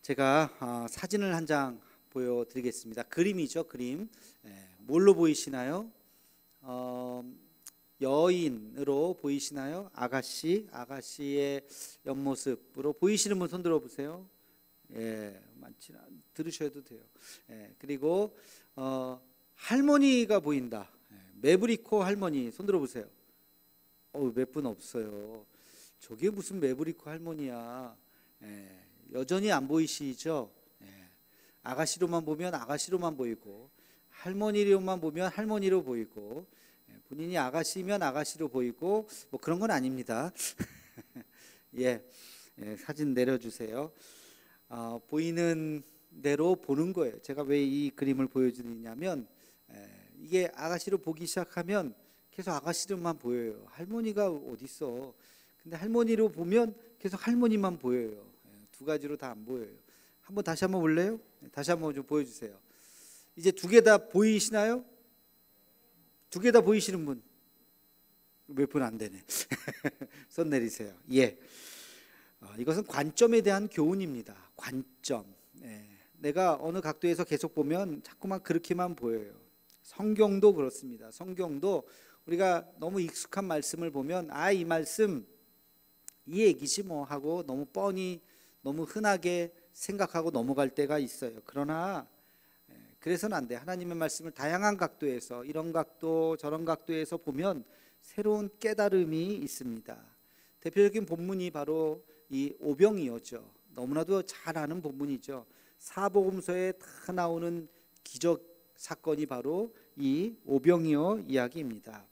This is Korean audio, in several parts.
제가 사진을 한 장 보여드리겠습니다. 그림이죠, 그림. 뭘로 보이시나요? 여인으로 보이시나요? 아가씨의 옆모습으로 보이시는 분 손 들어보세요. 많지는 들으셔도 돼요. 그리고 할머니가 보인다. 매브리코 할머니 손 들어보세요. 몇 분 없어요. 저게 무슨 매브리코 할머니야. 여전히 안 보이시죠? 아가씨로만 보면 아가씨로만 보이고, 할머니로만 보면 할머니로 보이고, 본인이 아가씨면 아가씨로 보이고, 뭐 그런 건 아닙니다. 사진 내려주세요. 보이는 대로 보는 거예요. 제가 왜 이 그림을 보여드리냐면, 이게 아가씨로 보기 시작하면 계속 아가씨로만 보여요. 할머니가 어디 있어? 근데 할머니로 보면 계속 할머니만 보여요. 두 가지로 다 안 보여요. 다시 한번 볼래요? 다시 한번 좀 보여주세요. 이제 두 개 다 보이시나요? 두 개 다 보이시는 분? 몇 분 안 되네. 손 내리세요. 이것은 관점에 대한 교훈입니다. 관점. 내가 어느 각도에서 계속 보면 자꾸만 그렇게만 보여요. 성경도 그렇습니다. 성경도 우리가 너무 익숙한 말씀을 보면 이 말씀 이 얘기지 뭐 하고 너무 뻔히 너무 흔하게 생각하고 넘어갈 때가 있어요. 그러나 그래서는 안 돼. 하나님의 말씀을 다양한 각도에서, 이런 각도 저런 각도에서 보면 새로운 깨달음이 있습니다. 대표적인 본문이 바로 이 오병이어죠. 너무나도 잘 아는 본문이죠. 사복음서에 다 나오는 기적 사건이 바로 이 오병이어 이야기입니다.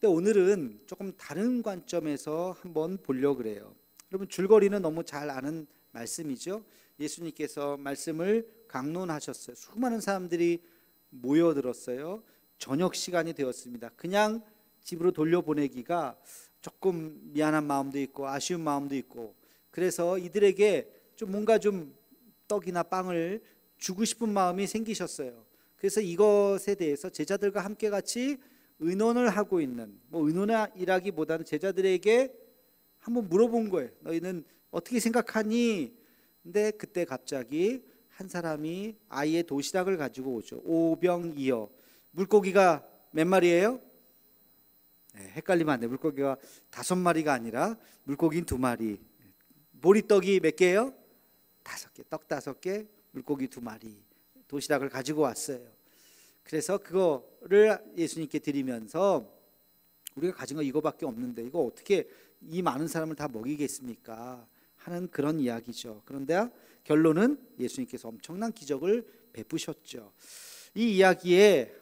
근데 오늘은 조금 다른 관점에서 한번 보려고 그래요. 여러분, 줄거리는 너무 잘 아는 말씀이죠. 예수님께서 말씀을 강론하셨어요. 수많은 사람들이 모여들었어요. 저녁 시간이 되었습니다. 그냥 집으로 돌려보내기가 조금 미안한 마음도 있고 아쉬운 마음도 있고, 그래서 이들에게 뭔가 떡이나 빵을 주고 싶은 마음이 생기셨어요. 그래서 이것에 대해서 제자들과 함께 같이 의논을 하고 있는, 의논이라기보다는 제자들에게 한번 물어본 거예요. 너희는 어떻게 생각하니? 근데 그때 갑자기 한 사람이 아이의 도시락을 가지고 오죠. 오병이어. 물고기가 몇 마리예요? 헷갈리면 안 돼. 물고기가 5마리가 아니라 물고기는 2마리. 보리떡이 몇 개예요? 5개. 떡 5개, 물고기 2마리. 도시락을 가지고 왔어요. 그래서 그거를 예수님께 드리면서 우리가 가진 거 이거밖에 없는데 이거 어떻게 이 많은 사람을 다 먹이겠습니까? 하는 그런 이야기죠. 그런데 결론은 예수님께서 엄청난 기적을 베푸셨죠. 이 이야기의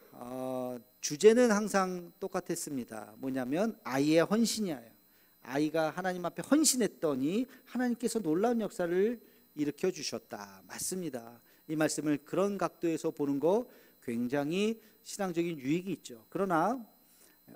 주제는 항상 똑같았습니다. 뭐냐면 아이의 헌신이에요. 아이가 하나님 앞에 헌신했더니 하나님께서 놀라운 역사를 일으켜 주셨다. 맞습니다. 이 말씀을 그런 각도에서 보는 거 굉장히 신앙적인 유익이 있죠. 그러나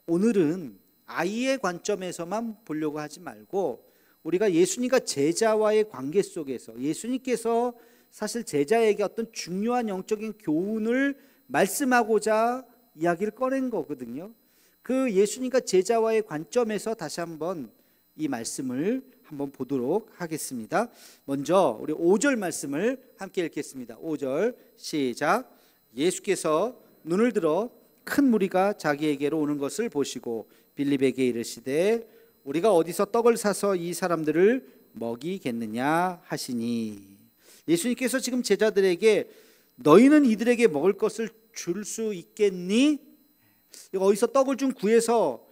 오늘은 아이의 관점에서만 보려고 하지 말고, 우리가 예수님과 제자와의 관계 속에서 예수님께서 사실 제자에게 어떤 중요한 영적인 교훈을 말씀하고자 이야기를 꺼낸 거거든요. 그 예수님과 제자와의 관점에서 다시 한번 이 말씀을 한번 보도록 하겠습니다. 먼저 우리 5절 말씀을 함께 읽겠습니다. 5절 시작. 예수께서 눈을 들어 큰 무리가 자기에게로 오는 것을 보시고 빌립에게 이르시되 우리가 어디서 떡을 사서 이 사람들을 먹이겠느냐 하시니, 예수님께서 지금 제자들에게 너희는 이들에게 먹을 것을 줄 수 있겠니? 어디서 떡을 좀 구해서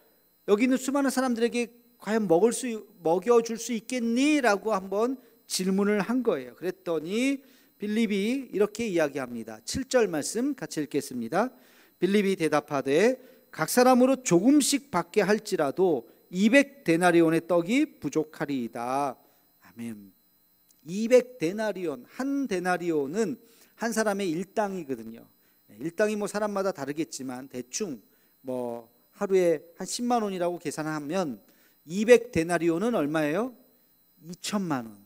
여기 있는 수많은 사람들에게 과연 먹여줄 수 있겠니? 라고 한번 질문을 한 거예요. 그랬더니 빌립이 이렇게 이야기합니다. 7절 말씀 같이 읽겠습니다. 빌립이 대답하되 각 사람으로 조금씩 받게 할지라도 200데나리온의 떡이 부족하리이다. 아멘. 200데나리온, 한 데나리온은 한 사람의 일당이거든요. 일당이 사람마다 다르겠지만 대충 하루에 한 10만 원이라고 계산하면 200데나리온은 얼마예요? 2천만 원.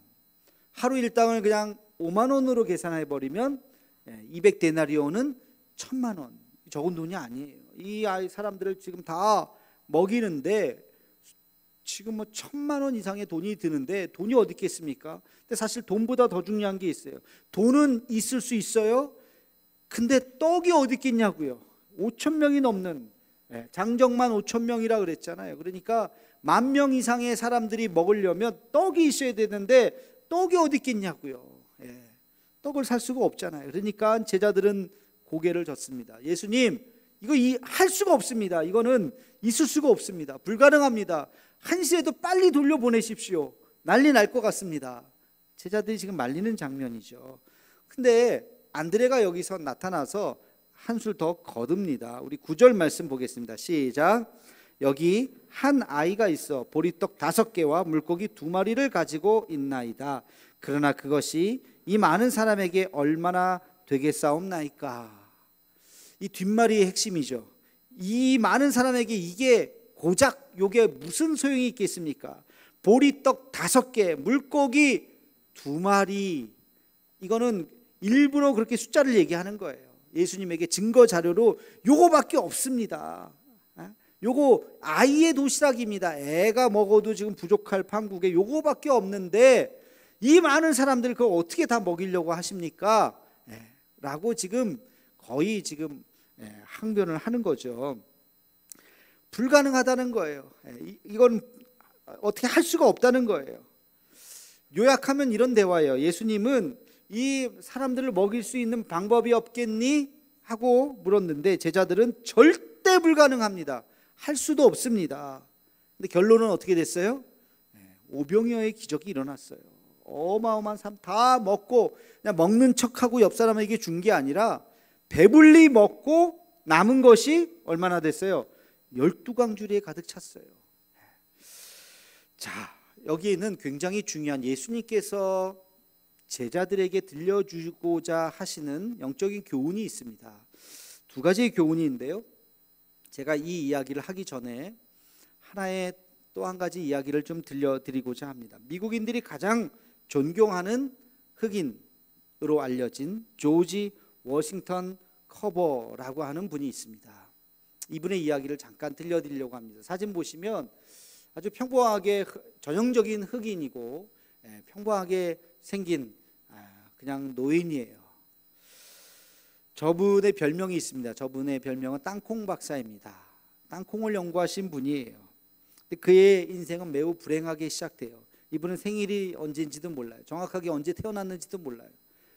하루 일당을 그냥 5만 원으로 계산해 버리면 200데나리온은 1,000만 원. 적은 돈이 아니에요. 이 사람들을 지금 다 먹이는데 지금 뭐 1,000만 원 이상의 돈이 드는데 돈이 어디 있겠습니까? 근데 사실 돈보다 더 중요한 게 있어요. 돈은 있을 수 있어요. 근데 떡이 어디 있겠냐고요. 5천 명이 넘는, 장정만 5천 명이라 그랬잖아요. 그러니까 10,000명 이상의 사람들이 먹으려면 떡이 있어야 되는데 떡이 어디 있겠냐고요. 떡을 살 수가 없잖아요. 그러니까 제자들은 고개를 젓습니다. 예수님, 이거 할 수가 없습니다. 이거는 있을 수가 없습니다. 불가능합니다. 한시라도 빨리 돌려보내십시오. 난리 날 것 같습니다. 제자들이 지금 말리는 장면이죠. 근데 안드레가 여기서 나타나서 한술 더 거듭니다. 우리 9절 말씀 보겠습니다. 시작. 여기 한 아이가 있어 보리떡 5개와 물고기 2마리를 가지고 있나이다. 그러나 그것이 이 많은 사람에게 얼마나 되겠사옵나이까. 이 뒷말이 핵심이죠. 이 많은 사람에게 이게 고작 요게 무슨 소용이 있겠습니까? 보리떡 5개, 물고기 2마리. 이거는 일부러 그렇게 숫자를 얘기하는 거예요. 예수님에게 증거 자료로 요거밖에 없습니다. 요거 아이의 도시락입니다. 애가 먹어도 지금 부족할 판국에 요거밖에 없는데 이 많은 사람들 그걸 어떻게 다 먹이려고 하십니까? 라고 지금 거의 지금 항변을 하는 거죠. 불가능하다는 거예요. 이건 어떻게 할 수가 없다는 거예요. 요약하면 이런 대화예요. 예수님은 이 사람들을 먹일 수 있는 방법이 없겠니? 하고 물었는데 제자들은 절대 불가능합니다. 할 수도 없습니다. 근데 결론은 어떻게 됐어요? 오병이어의 기적이 일어났어요. 어마어마한 사람 다 먹고 그냥 먹는 척하고 옆 사람에게 준 게 아니라 배불리 먹고 남은 것이 얼마나 됐어요? 12강줄이에 가득 찼어요. 자, 여기에는 굉장히 중요한 예수님께서 제자들에게 들려주고자 하시는 영적인 교훈이 있습니다. 2가지의 교훈인데요. 제가 이 이야기를 하기 전에 하나의 또 한 가지 이야기를 좀 들려드리고자 합니다. 미국인들이 가장 존경하는 흑인으로 알려진 조지 워싱턴 커버라고 하는 분이 있습니다. 이분의 이야기를 잠깐 들려드리려고 합니다. 사진 보시면 아주 평범하게 전형적인 흑인이고 평범하게 생긴 그냥 노인이에요. 저분의 별명이 있습니다. 저분의 별명은 땅콩 박사입니다. 땅콩을 연구하신 분이에요. 그의 인생은 매우 불행하게 시작돼요. 이분은 생일이 언제인지도 몰라요. 정확하게 언제 태어났는지도 몰라요.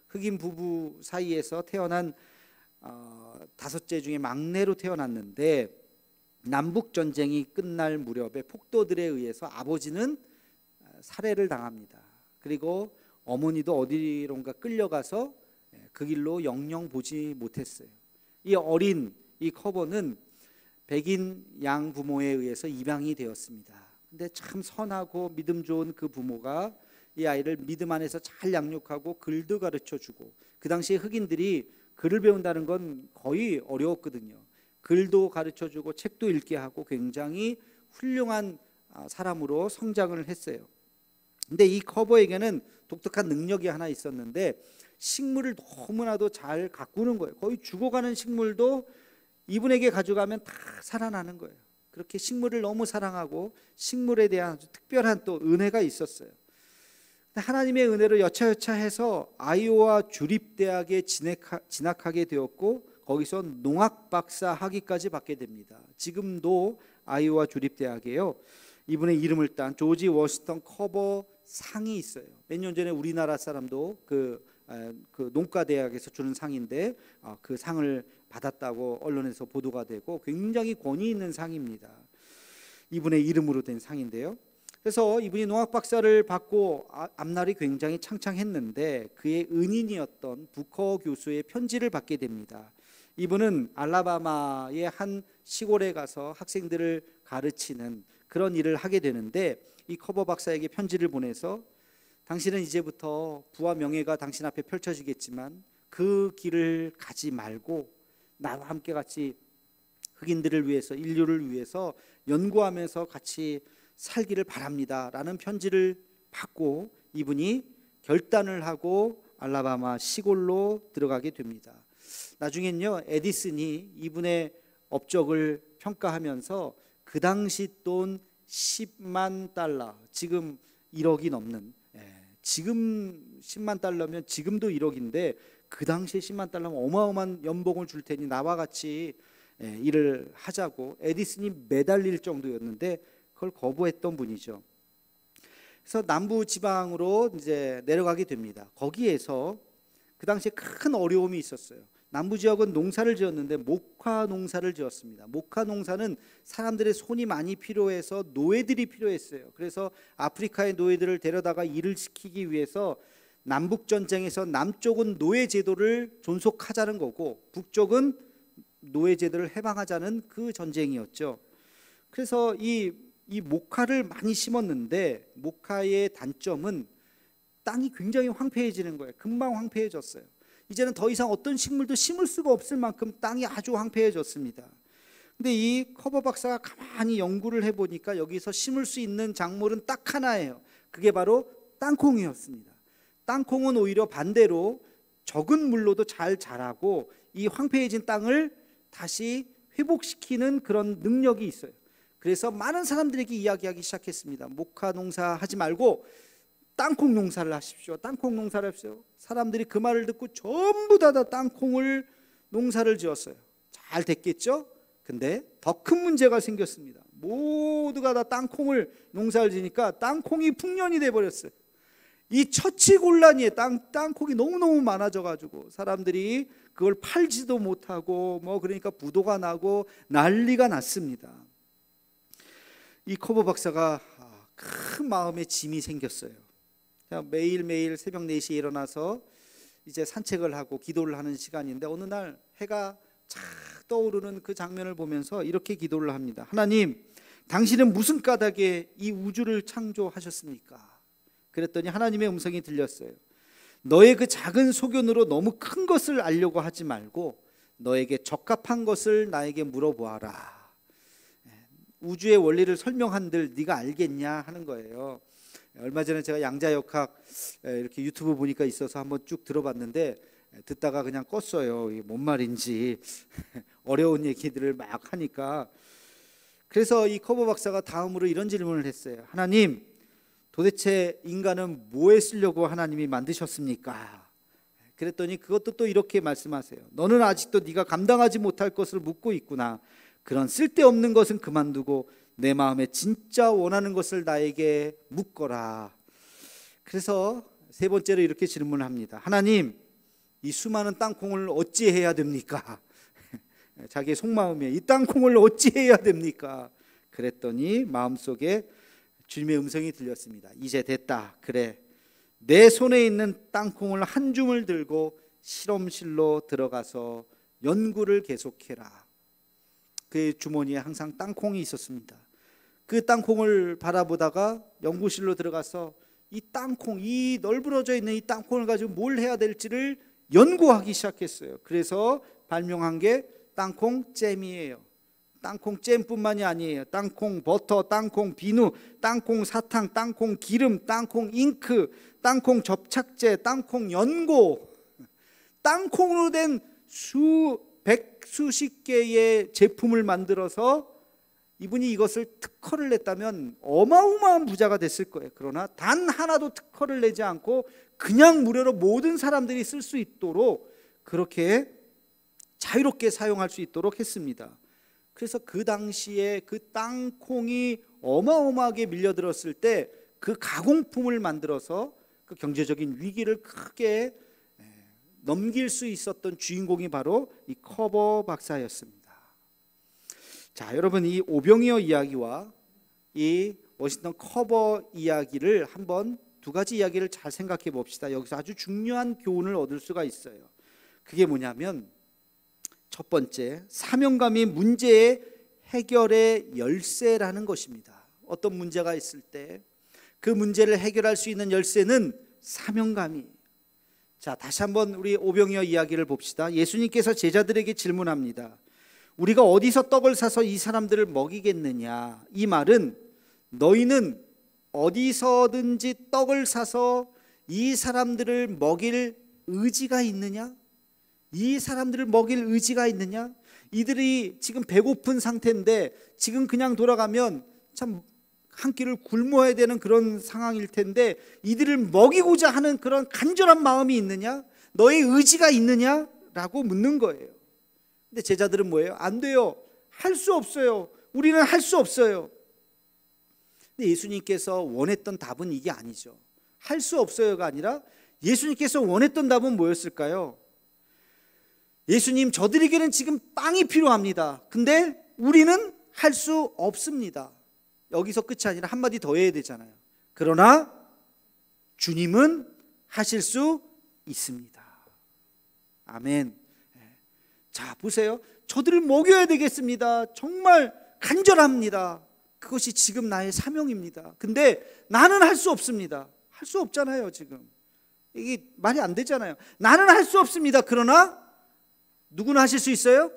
흑인 부부 사이에서 태어난 5째 중에 막내로 태어났는데 남북 전쟁이 끝날 무렵에 폭도들에 의해서 아버지는 살해를 당합니다. 그리고 어머니도 어디론가 끌려가서 그 길로 영영 보지 못했어요. 이 어린 이 커버는 백인 양 부모에 의해서 입양이 되었습니다. 근데 참 선하고 믿음 좋은 그 부모가 이 아이를 믿음 안에서 잘 양육하고 글도 가르쳐주고, 그 당시에 흑인들이 글을 배운다는 건 거의 어려웠거든요. 글도 가르쳐주고 책도 읽게 하고 굉장히 훌륭한 사람으로 성장을 했어요. 근데 이 커버에게는 독특한 능력이 하나 있었는데 식물을 너무나도 잘 가꾸는 거예요. 거의 죽어가는 식물도 이분에게 가져가면 다 살아나는 거예요. 그렇게 식물을 너무 사랑하고 식물에 대한 아주 특별한 또 은혜가 있었어요. 하나님의 은혜로 여차여차해서 아이오와 주립대학에 진학하게 되었고 거기서 농학 박사 학위까지 받게 됩니다. 지금도 아이오와 주립대학에요. 이분의 이름을 딴 조지 워싱턴 커버 상이 있어요. 몇 년 전에 우리나라 사람도 그 농과대학에서 주는 상인데 그 상을 받았다고 언론에서 보도가 되고 굉장히 권위 있는 상입니다. 이분의 이름으로 된 상인데요. 그래서 이분이 농학 박사를 받고 앞날이 굉장히 창창했는데 그의 은인이었던 부커 교수의 편지를 받게 됩니다. 이분은 알라바마의 한 시골에 가서 학생들을 가르치는 그런 일을 하게 되는데 이 커버 박사에게 편지를 보내서 당신은 이제부터 부와 명예가 당신 앞에 펼쳐지겠지만 그 길을 가지 말고 나와 함께 같이 흑인들을 위해서 인류를 위해서 연구하면서 같이 살기를 바랍니다 라는 편지를 받고 이분이 결단을 하고 알라바마 시골로 들어가게 됩니다. 나중엔요 에디슨이 이분의 업적을 평가하면서 그 당시 돈 10만 달러, 지금 1억이 넘는, 지금 10만 달러면 지금도 1억인데 그 당시에 10만 달러면 어마어마한 연봉을 줄 테니 나와 같이 일을 하자고 에디슨이 매달릴 정도였는데 그걸 거부했던 분이죠. 그래서 남부 지방으로 이제 내려가게 됩니다. 거기에서 그 당시에 큰 어려움이 있었어요. 남부 지역은 농사를 지었는데 목화 농사를 지었습니다. 목화 농사는 사람들의 손이 많이 필요해서 노예들이 필요했어요. 그래서 아프리카의 노예들을 데려다가 일을 시키기 위해서 남북 전쟁에서 남쪽은 노예 제도를 존속하자는 거고 북쪽은 노예 제도를 해방하자는 그 전쟁이었죠. 그래서 이 목화를 많이 심었는데 목화의 단점은 땅이 굉장히 황폐해지는 거예요. 금방 황폐해졌어요. 이제는 더 이상 어떤 식물도 심을 수가 없을 만큼 땅이 아주 황폐해졌습니다. 근데 이 커버 박사가 가만히 연구를 해보니까 여기서 심을 수 있는 작물은 딱 하나예요. 그게 바로 땅콩이었습니다. 땅콩은 오히려 반대로 적은 물로도 잘 자라고 이 황폐해진 땅을 다시 회복시키는 그런 능력이 있어요. 그래서 많은 사람들에게 이야기하기 시작했습니다. 목화 농사 하지 말고 땅콩 농사를 하십시오. 땅콩 농사를 하십시오. 사람들이 그 말을 듣고 전부 다 땅콩을 농사를 지었어요. 잘 됐겠죠? 근데 더 큰 문제가 생겼습니다. 모두가 다 땅콩을 농사를 지니까 땅콩이 풍년이 돼버렸어요. 이 처치곤란이에요. 땅콩이 너무너무 많아져가지고 사람들이 그걸 팔지도 못하고 그러니까 부도가 나고 난리가 났습니다. 이 커버 박사가 큰 마음의 짐이 생겼어요. 매일매일 새벽 4시에 일어나서 이제 산책을 하고 기도를 하는 시간인데 어느 날 해가 착 떠오르는 그 장면을 보면서 이렇게 기도를 합니다. 하나님, 당신은 무슨 까닭에 이 우주를 창조하셨습니까? 그랬더니 하나님의 음성이 들렸어요. 너의 그 작은 소견으로 너무 큰 것을 알려고 하지 말고 너에게 적합한 것을 나에게 물어보아라. 우주의 원리를 설명한들 네가 알겠냐 하는 거예요. 얼마 전에 제가 양자역학 이렇게 유튜브 보니까 있어서 한번 쭉 들어봤는데 듣다가 그냥 껐어요. 이게 뭔 말인지 어려운 얘기들을 막 하니까. 그래서 이 커버 박사가 다음으로 이런 질문을 했어요. 하나님, 도대체 인간은 뭐에 쓰려고 하나님이 만드셨습니까? 그랬더니 그것도 또 이렇게 말씀하세요. 너는 아직도 네가 감당하지 못할 것을 묻고 있구나. 그런 쓸데없는 것은 그만두고 내 마음에 진짜 원하는 것을 나에게 묻거라. 그래서 세 번째로 이렇게 질문을 합니다. 하나님, 이 수많은 땅콩을 어찌해야 됩니까? 자기의 속마음에 이 땅콩을 어찌해야 됩니까? 그랬더니 마음속에 주님의 음성이 들렸습니다. 이제 됐다. 그래, 내 손에 있는 땅콩을 한 줌을 들고 실험실로 들어가서 연구를 계속해라. 그의 주머니에 항상 땅콩이 있었습니다. 그 땅콩을 바라보다가 연구실로 들어가서 이 땅콩, 이 널브러져 있는 이 땅콩을 가지고 뭘 해야 될지를 연구하기 시작했어요. 그래서 발명한 게 땅콩 잼이에요. 땅콩 잼뿐만이 아니에요. 땅콩 버터, 땅콩 비누, 땅콩 사탕, 땅콩 기름, 땅콩 잉크, 땅콩 접착제, 땅콩 연고, 땅콩으로 된 백수십 개의 제품을 만들어서 이분이 이것을 특허를 냈다면 어마어마한 부자가 됐을 거예요. 그러나 단 하나도 특허를 내지 않고 그냥 무료로 모든 사람들이 쓸 수 있도록 그렇게 자유롭게 사용할 수 있도록 했습니다. 그래서 그 당시에 그 땅콩이 어마어마하게 밀려들었을 때 그 가공품을 만들어서 그 경제적인 위기를 크게 넘길 수 있었던 주인공이 바로 이 커버 박사였습니다. 자, 여러분, 이 오병이어 이야기와 이 워싱턴 커버 이야기를 한번 두 가지 이야기를 잘 생각해 봅시다. 여기서 아주 중요한 교훈을 얻을 수가 있어요. 그게 뭐냐면 첫 번째, 사명감이 문제의 해결의 열쇠라는 것입니다. 어떤 문제가 있을 때 그 문제를 해결할 수 있는 열쇠는 사명감이에요. 자, 다시 한번 우리 오병이어 이야기를 봅시다. 예수님께서 제자들에게 질문합니다. 우리가 어디서 떡을 사서 이 사람들을 먹이겠느냐? 이 말은 너희는 어디서든지 떡을 사서 이 사람들을 먹일 의지가 있느냐? 이 사람들을 먹일 의지가 있느냐? 이들이 지금 배고픈 상태인데 지금 그냥 돌아가면 참 한 끼를 굶어야 되는 그런 상황일 텐데 이들을 먹이고자 하는 그런 간절한 마음이 있느냐? 너의 의지가 있느냐? 라고 묻는 거예요. 근데 제자들은 뭐예요? 안 돼요. 할 수 없어요. 우리는 할 수 없어요. 근데 예수님께서 원했던 답은 이게 아니죠. 할 수 없어요가 아니라 예수님께서 원했던 답은 뭐였을까요? 예수님, 저들에게는 지금 빵이 필요합니다. 근데 우리는 할 수 없습니다. 여기서 끝이 아니라 한마디 더 해야 되잖아요. 그러나 주님은 하실 수 있습니다. 아멘. 자, 보세요. 저들을 먹여야 되겠습니다. 정말 간절합니다. 그것이 지금 나의 사명입니다. 근데 나는 할 수 없습니다. 할 수 없잖아요. 지금 이게 말이 안 되잖아요. 나는 할 수 없습니다. 그러나 누구는 하실 수 있어요?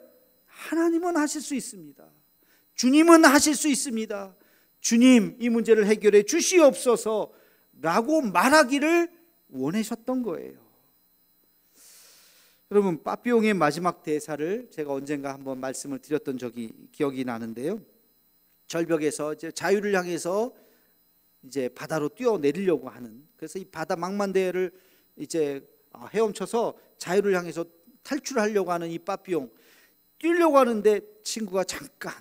하나님은 하실 수 있습니다. 주님은 하실 수 있습니다. 주님, 이 문제를 해결해 주시옵소서 라고 말하기를 원하셨던 거예요. 여러분, 빠삐용의 마지막 대사를 제가 언젠가 한번 말씀을 드렸던 적이 기억이 나는데요. 절벽에서 이제 자유를 향해서 이제 바다로 뛰어내리려고 하는, 그래서 이 바다 망만대를 이제 헤엄쳐서 자유를 향해서 탈출하려고 하는 이 빠삐용, 뛰려고 하는데 친구가 잠깐,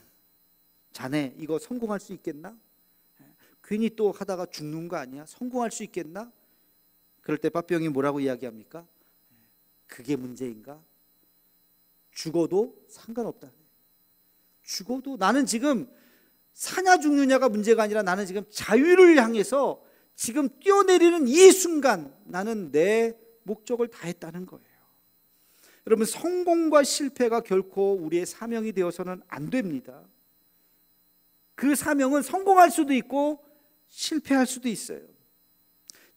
자네 이거 성공할 수 있겠나? 괜히 또 하다가 죽는 거 아니야? 성공할 수 있겠나? 그럴 때 빠삐용이 뭐라고 이야기합니까? 그게 문제인가? 죽어도 상관없다. 죽어도 나는 지금 사냐 죽느냐가 문제가 아니라 나는 지금 자유를 향해서 지금 뛰어내리는 이 순간 나는 내 목적을 다했다는 거예요. 여러분, 성공과 실패가 결코 우리의 사명이 되어서는 안 됩니다. 그 사명은 성공할 수도 있고 실패할 수도 있어요.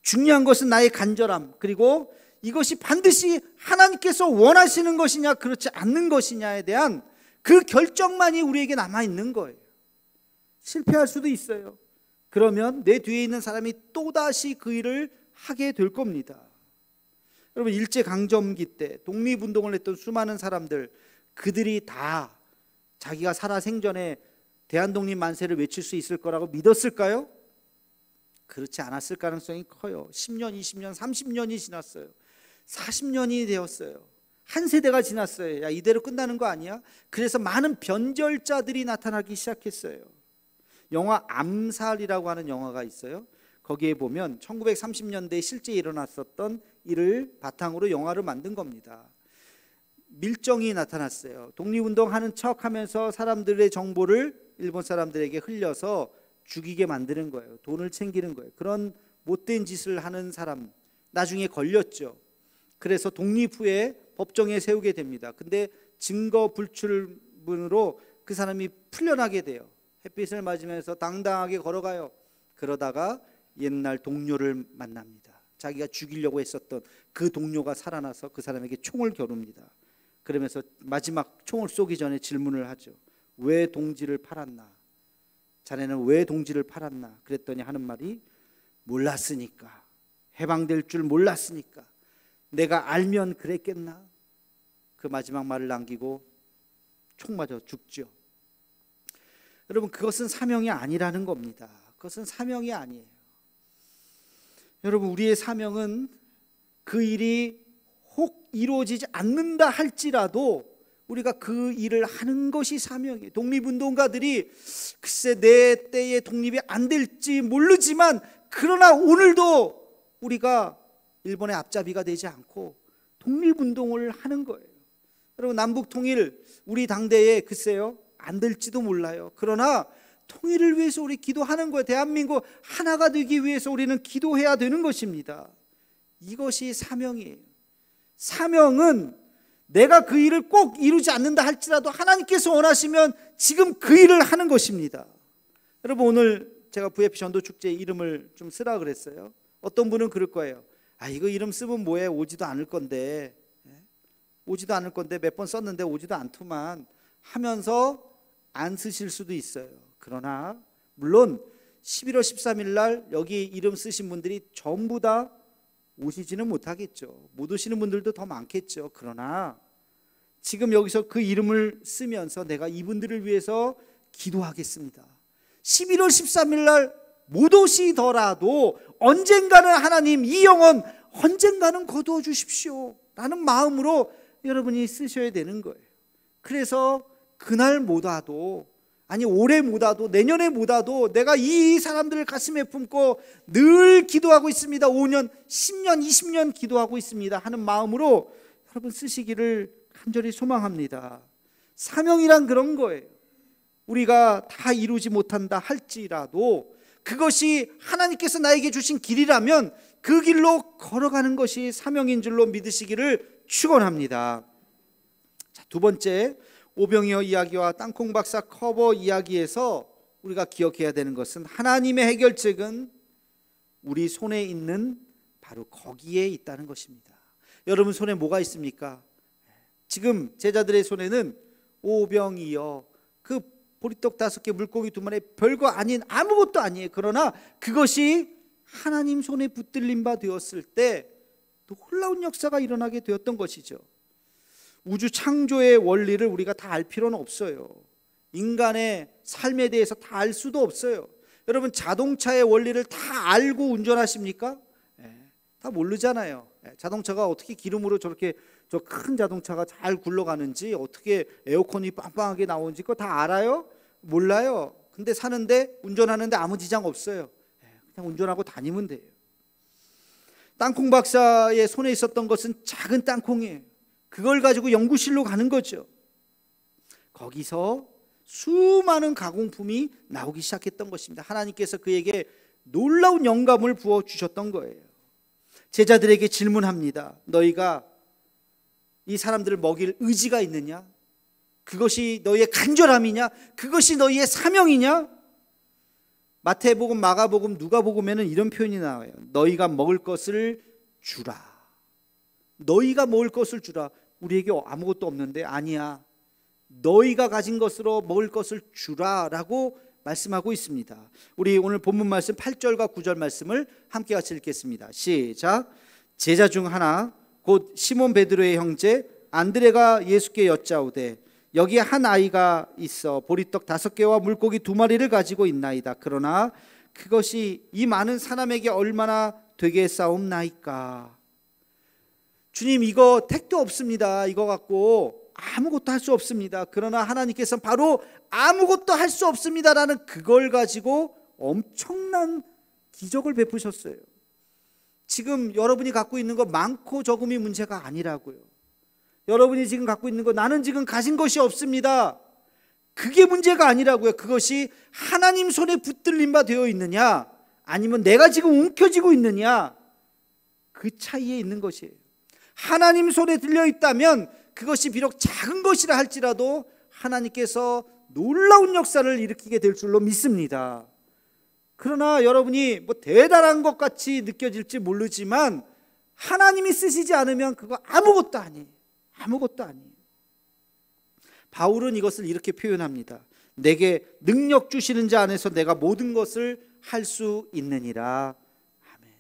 중요한 것은 나의 간절함, 그리고 이것이 반드시 하나님께서 원하시는 것이냐 그렇지 않는 것이냐에 대한 그 결정만이 우리에게 남아있는 거예요. 실패할 수도 있어요. 그러면 내 뒤에 있는 사람이 또다시 그 일을 하게 될 겁니다. 여러분, 일제강점기 때 독립운동을 했던 수많은 사람들, 그들이 다 자기가 살아생전에 대한독립 만세를 외칠 수 있을 거라고 믿었을까요? 그렇지 않았을 가능성이 커요. 10년, 20년, 30년이 지났어요. 40년이 되었어요. 한 세대가 지났어요. 야, 이대로 끝나는 거 아니야? 그래서 많은 변절자들이 나타나기 시작했어요. 영화 암살이라고 하는 영화가 있어요. 거기에 보면 1930년대에 실제 일어났었던 일을 바탕으로 영화를 만든 겁니다. 밀정이 나타났어요. 독립운동하는 척하면서 사람들의 정보를 일본 사람들에게 흘려서 죽이게 만드는 거예요. 돈을 챙기는 거예요. 그런 못된 짓을 하는 사람, 나중에 걸렸죠. 그래서 독립 후에 법정에 세우게 됩니다. 근데 증거 불출분으로 그 사람이 풀려나게 돼요. 햇빛을 맞으면서 당당하게 걸어가요. 그러다가 옛날 동료를 만납니다. 자기가 죽이려고 했었던 그 동료가 살아나서 그 사람에게 총을 겨눕니다. 그러면서 마지막 총을 쏘기 전에 질문을 하죠. 왜 동지를 팔았나? 자네는 왜 동지를 팔았나? 그랬더니 하는 말이, 몰랐으니까, 해방될 줄 몰랐으니까, 내가 알면 그랬겠나? 그 마지막 말을 남기고 총 맞아 죽죠. 여러분, 그것은 사명이 아니라는 겁니다. 그것은 사명이 아니에요. 여러분, 우리의 사명은 그 일이 혹 이루어지지 않는다 할지라도 우리가 그 일을 하는 것이 사명이에요. 독립운동가들이 글쎄 내 때의 독립이 안 될지 모르지만 그러나 오늘도 우리가 일본의 앞잡이가 되지 않고 독립운동을 하는 거예요. 여러분, 남북통일 우리 당대에 글쎄요 안 될지도 몰라요. 그러나 통일을 위해서 우리 기도하는 거예요. 대한민국 하나가 되기 위해서 우리는 기도해야 되는 것입니다. 이것이 사명이에요. 사명은 내가 그 일을 꼭 이루지 않는다 할지라도 하나님께서 원하시면 지금 그 일을 하는 것입니다. 여러분, 오늘 제가 VFP 전도축제 이름을 좀 쓰라 그랬어요. 어떤 분은 그럴 거예요. 아, 이거 이름 쓰면 뭐해? 오지도 않을 건데, 오지도 않을 건데 몇 번 썼는데 오지도 않더만 하면서 안 쓰실 수도 있어요. 그러나 물론 11월 13일 날 여기 이름 쓰신 분들이 전부 다 오시지는 못하겠죠. 못 오시는 분들도 더 많겠죠. 그러나 지금 여기서 그 이름을 쓰면서 내가 이분들을 위해서 기도하겠습니다. 11월 13일 날 못 오시더라도 언젠가는 하나님 이 영혼 언젠가는 거두어 주십시오 라는 마음으로 여러분이 쓰셔야 되는 거예요. 그래서 그날 못 와도, 아니 올해 못 와도, 내년에 못 와도 내가 이 사람들을 가슴에 품고 늘 기도하고 있습니다. 5년, 10년, 20년 기도하고 있습니다 하는 마음으로 여러분 쓰시기를 간절히 소망합니다. 사명이란 그런 거예요. 우리가 다 이루지 못한다 할지라도 그것이 하나님께서 나에게 주신 길이라면 그 길로 걸어가는 것이 사명인 줄로 믿으시기를 축원합니다. 자, 두 번째, 오병이어 이야기와 땅콩 박사 커버 이야기에서 우리가 기억해야 되는 것은 하나님의 해결책은 우리 손에 있는 바로 거기에 있다는 것입니다. 여러분 손에 뭐가 있습니까? 지금 제자들의 손에는 오병이어, 그 보리떡 5개, 물고기 2마리, 별거 아닌 아무것도 아니에요. 그러나 그것이 하나님 손에 붙들린 바 되었을 때 놀라운 역사가 일어나게 되었던 것이죠. 우주 창조의 원리를 우리가 다 알 필요는 없어요. 인간의 삶에 대해서 다 알 수도 없어요. 여러분 자동차의 원리를 다 알고 운전하십니까? 다 모르잖아요. 자동차가 어떻게 기름으로 저렇게 저 큰 자동차가 잘 굴러가는지, 어떻게 에어컨이 빵빵하게 나오는지 그거 다 알아요? 몰라요. 근데 사는데, 운전하는데 아무 지장 없어요. 그냥 운전하고 다니면 돼요. 땅콩 박사의 손에 있었던 것은 작은 땅콩이에요. 그걸 가지고 연구실로 가는 거죠. 거기서 수많은 가공품이 나오기 시작했던 것입니다. 하나님께서 그에게 놀라운 영감을 부어주셨던 거예요. 제자들에게 질문합니다. 너희가 이 사람들을 먹일 의지가 있느냐? 그것이 너희의 간절함이냐? 그것이 너희의 사명이냐? 마태복음, 마가복음, 누가복음에는 이런 표현이 나와요. 너희가 먹을 것을 주라. 너희가 먹을 것을 주라. 우리에게 아무것도 없는데, 아니야, 너희가 가진 것으로 먹을 것을 주라라고 말씀하고 있습니다. 우리 오늘 본문 말씀 8절과 9절 말씀을 함께 같이 읽겠습니다. 시작. 제자 중 하나 곧 시몬 베드로의 형제 안드레가 예수께 여짜오되 여기 한 아이가 있어 보리떡 5개와 물고기 2마리를 가지고 있나이다. 그러나 그것이 이 많은 사람에게 얼마나 되겠사옵나이까. 주님, 이거 택도 없습니다. 이거 갖고 아무것도 할 수 없습니다. 그러나 하나님께서는 바로 아무것도 할 수 없습니다라는 그걸 가지고 엄청난 기적을 베푸셨어요. 지금 여러분이 갖고 있는 거 많고 적음이 문제가 아니라고요. 여러분이 지금 갖고 있는 거, 나는 지금 가진 것이 없습니다, 그게 문제가 아니라고요. 그것이 하나님 손에 붙들린 바 되어 있느냐, 아니면 내가 지금 움켜쥐고 있느냐, 그 차이에 있는 것이에요. 하나님 손에 들려 있다면 그것이 비록 작은 것이라 할지라도 하나님께서 놀라운 역사를 일으키게 될 줄로 믿습니다. 그러나 여러분이 뭐 대단한 것 같이 느껴질지 모르지만 하나님이 쓰시지 않으면 그거 아무것도 아니에요. 아무것도 아니에요. 바울은 이것을 이렇게 표현합니다. 내게 능력 주시는 자 안에서 내가 모든 것을 할 수 있느니라. 아멘.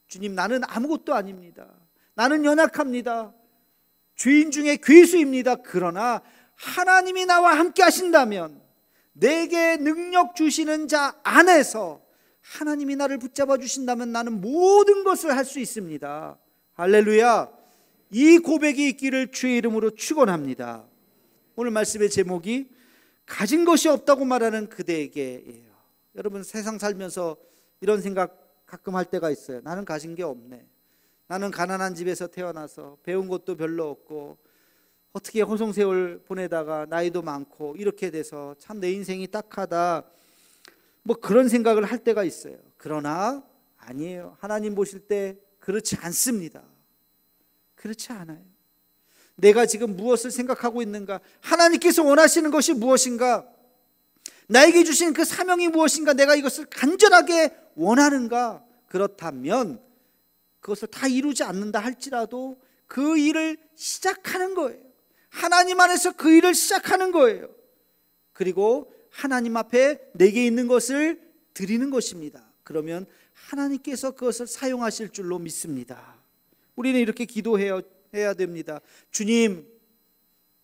주님, 나는 아무것도 아닙니다. 나는 연약합니다. 죄인 중에 괴수입니다. 그러나 하나님이 나와 함께 하신다면, 내게 능력 주시는 자 안에서 하나님이 나를 붙잡아 주신다면 나는 모든 것을 할 수 있습니다. 할렐루야. 이 고백이 있기를 주의 이름으로 축원합니다. 오늘 말씀의 제목이 가진 것이 없다고 말하는 그대에게예요. 여러분, 세상 살면서 이런 생각 가끔 할 때가 있어요. 나는 가진 게 없네. 나는 가난한 집에서 태어나서 배운 것도 별로 없고 어떻게 호송세월 보내다가 나이도 많고 이렇게 돼서 참 내 인생이 딱하다, 뭐 그런 생각을 할 때가 있어요. 그러나 아니에요. 하나님 보실 때 그렇지 않습니다. 그렇지 않아요. 내가 지금 무엇을 생각하고 있는가, 하나님께서 원하시는 것이 무엇인가, 나에게 주신 그 사명이 무엇인가, 내가 이것을 간절하게 원하는가. 그렇다면 그것을 다 이루지 않는다 할지라도 그 일을 시작하는 거예요. 하나님 안에서 그 일을 시작하는 거예요. 그리고 하나님 앞에 내게 있는 것을 드리는 것입니다. 그러면 하나님께서 그것을 사용하실 줄로 믿습니다. 우리는 이렇게 기도해야 됩니다. 주님,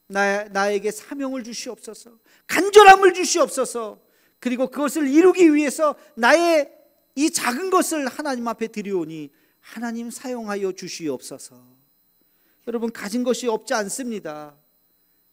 나에게 사명을 주시옵소서, 간절함을 주시옵소서. 그리고 그것을 이루기 위해서 나의 이 작은 것을 하나님 앞에 드리오니 하나님 사용하여 주시옵소서. 여러분, 가진 것이 없지 않습니다.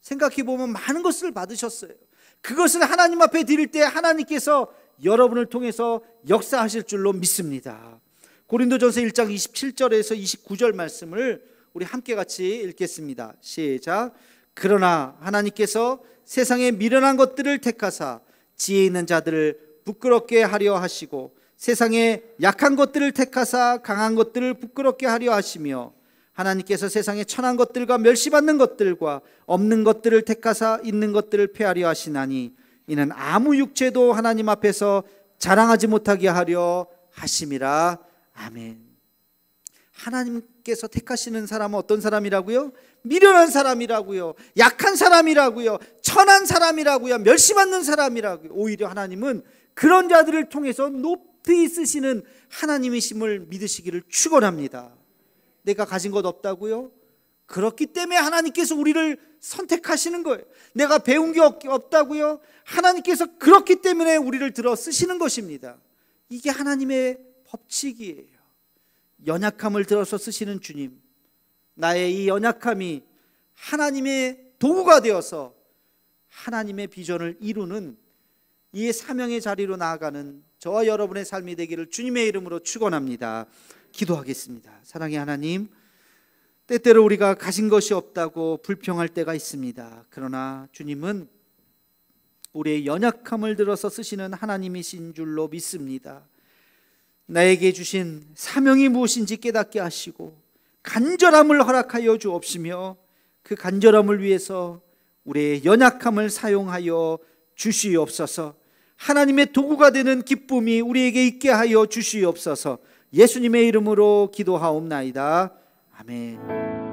생각해 보면 많은 것을 받으셨어요. 그것을 하나님 앞에 드릴 때 하나님께서 여러분을 통해서 역사하실 줄로 믿습니다. 고린도전서 1장 27절에서 29절 말씀을 우리 함께 같이 읽겠습니다. 시작. 그러나 하나님께서 세상에 미련한 것들을 택하사 지혜 있는 자들을 부끄럽게 하려 하시고 세상에 약한 것들을 택하사 강한 것들을 부끄럽게 하려 하시며 하나님께서 세상에 천한 것들과 멸시받는 것들과 없는 것들을 택하사 있는 것들을 폐하려 하시나니 이는 아무 육체도 하나님 앞에서 자랑하지 못하게 하려 하심이라. 아멘. 하나님께서 택하시는 사람은 어떤 사람이라고요? 미련한 사람이라고요, 약한 사람이라고요, 천한 사람이라고요, 멸시받는 사람이라고요. 오히려 하나님은 그런 자들을 통해서 높이 쓰시는 하나님이심을 믿으시기를 축원합니다. 내가 가진 것 없다고요? 그렇기 때문에 하나님께서 우리를 선택하시는 거예요. 내가 배운 게 없다고요? 하나님께서 그렇기 때문에 우리를 들어 쓰시는 것입니다. 이게 하나님의 법칙이에요. 연약함을 들어서 쓰시는 주님, 나의 이 연약함이 하나님의 도구가 되어서 하나님의 비전을 이루는 이 사명의 자리로 나아가는 저와 여러분의 삶이 되기를 주님의 이름으로 축원합니다. 기도하겠습니다. 사랑의 하나님, 때때로 우리가 가진 것이 없다고 불평할 때가 있습니다. 그러나 주님은 우리의 연약함을 들어서 쓰시는 하나님이신 줄로 믿습니다. 나에게 주신 사명이 무엇인지 깨닫게 하시고 간절함을 허락하여 주옵시며 그 간절함을 위해서 우리의 연약함을 사용하여 주시옵소서. 하나님의 도구가 되는 기쁨이 우리에게 있게 하여 주시옵소서. 예수님의 이름으로 기도하옵나이다. 아멘.